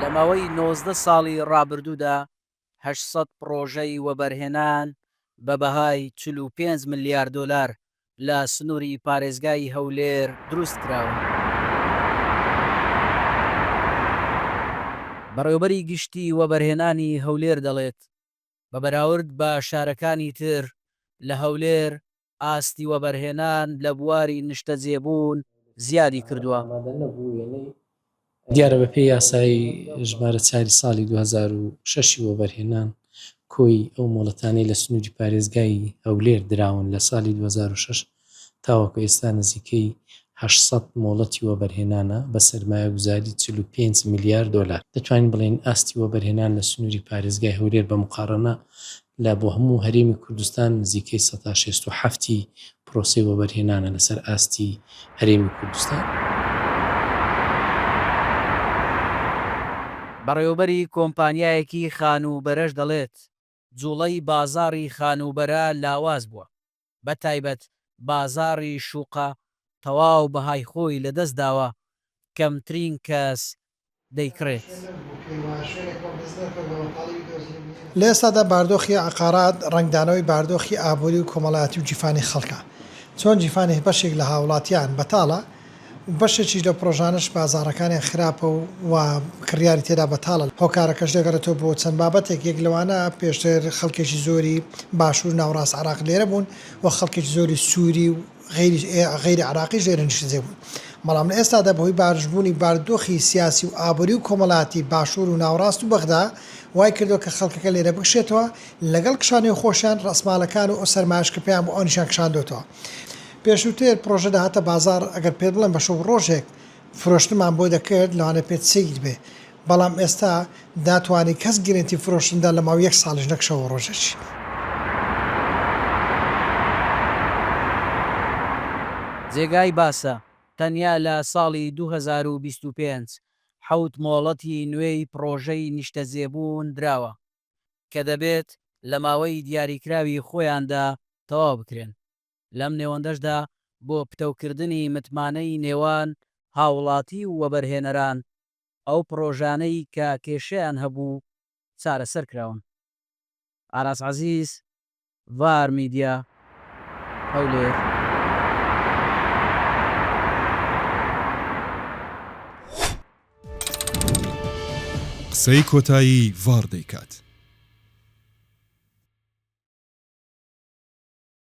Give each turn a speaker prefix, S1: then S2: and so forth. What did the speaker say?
S1: لە ماوەی 19 ساڵی ڕابردوودا 800 پرۆژەی وەبەرهێنان بە بەهای 45 ملیار دۆلار لە سنووری پارێزگای هەولێر دروست کراون. بەڕێوەبەری گشتی وەبەرهێنانی هەولێر دەڵێت بە بەراورد بە شارەکانی تر لە هەولێر ئاستی وەبەرهێنان لە بواری نیشتەجێبوون زیادی کردووە.
S2: دیارە بەپێی یاسای ژمارە 4 ساڵی 2006 وەبەرهێنان کۆی ئەو مۆڵەتانەی لە سنووری پارێزگای هەولێر دراون لە ساڵی 2006 تاوەکو ئێستا نزیکەی 800 مۆڵەتی وەبەرهێنانە بە سەرمایەگوزاری 45 میلیارد دۆلار. دەتوانین بڵێن ئاستی وەبەرهێنان لە سنووری پارێزگای هەولێر بە مقارنە لە بۆ هەموو هەرێمی کوردستان نزیکەی 167 پرۆسەی وەبەرهێنانە لەسەر ئاستی هەرێمی کوردستان.
S1: بەڕێوەبەری کۆمپانیایەکی خانوبەرەش دەڵێت جوڵەی بازاڕی خانوبەرە لاواز بووە، بە تایبەت بازاڕی شوقە تەواو بەهای خۆی لەدەست داوە، کەمترین کەس دەیکڕێت.
S3: لە ئێستادا باردۆخی عقارات ڕنگدانەوەی باردۆخی ئابووری و کۆمەڵایەتی و جیفانی خەڵکە، چۆن جیفانی بەشێک لە هاوڵاتیان بەتاڵە بەشێکی لە پرۆژانش بازاڕەکانیان خراپە و کڕیاری تێدا بەتاڵە. هۆکارەکەش دەگەڕێتەوە بۆ چەند بابەتێک، یەک لەوانە پێشتر خەڵکێکی زۆری باشوور ناوڕاست عراق لێرە بوون و خەڵکێکی زۆری سووری و غیری عراقی لێرە نیشتەجێ بوون. بەڵام لە ئێستادا بەهۆی بارژبوونی باردۆخی سیاسی و ئابووری و کۆمەڵاتی باشوور و ناوڕاست و بەغدا وای کردو کە خەڵکەکە لێرە بکشێتەوە لەگەڵ کشانی خۆشیان ڕسمالەکان و سەرمایشکە پێیان بۆ ئەویشان کشاندوێتەوە. پێشووتر پرۆژە داهاتە بازار ئەگەر پێ بڵێن بە شەو ڕۆژێک فرۆشتمان بۆ دەکرد لەوانە پێت سیر بێ، بەڵام ئێستا داتوانانی کەس گرنتی فرۆشتندا لە ماوەی 1 ساڵیش نەکشەوە ڕۆژێکی.
S1: جێگای باسە تەنیا لە ساڵی 2025 حەوت مۆڵەتی نوێی پرۆژەی نیشتەجێبوون دراوە کە دەبێت لە ماوەی دیاریکراوی خۆیاندا تەواو بکرێن. لەم نێوەندەشدا بۆ پتەوکردنی متمانەی نێوان هاوڵاتی و وەبەرهێنەران ئەو پرۆژانەی کە کێشەیان هەبوو چارەسەر کراون. ئاراس عەزیز، ڤار میدیا، هەولێر.
S4: قسەی کۆتایی ڤار دەیکات.